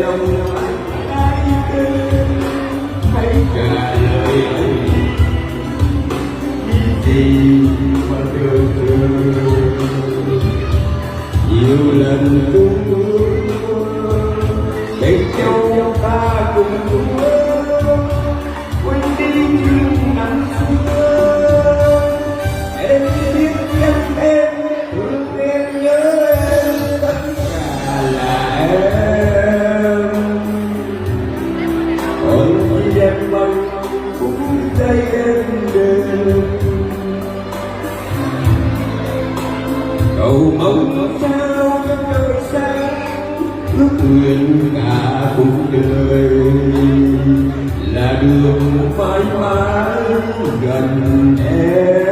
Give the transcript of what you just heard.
lòng ai tên hãy trả lời gì mà được nhiều lần cũng ước để cho ta cùng quên đi những năm xưa em biết chắc em thương em nhớ em tất cả là em còn khi em mong cũng đây em đến cầu mong sao cho trời sáng ước nguyện cả cuộc đời là đường mãi mãi gần em.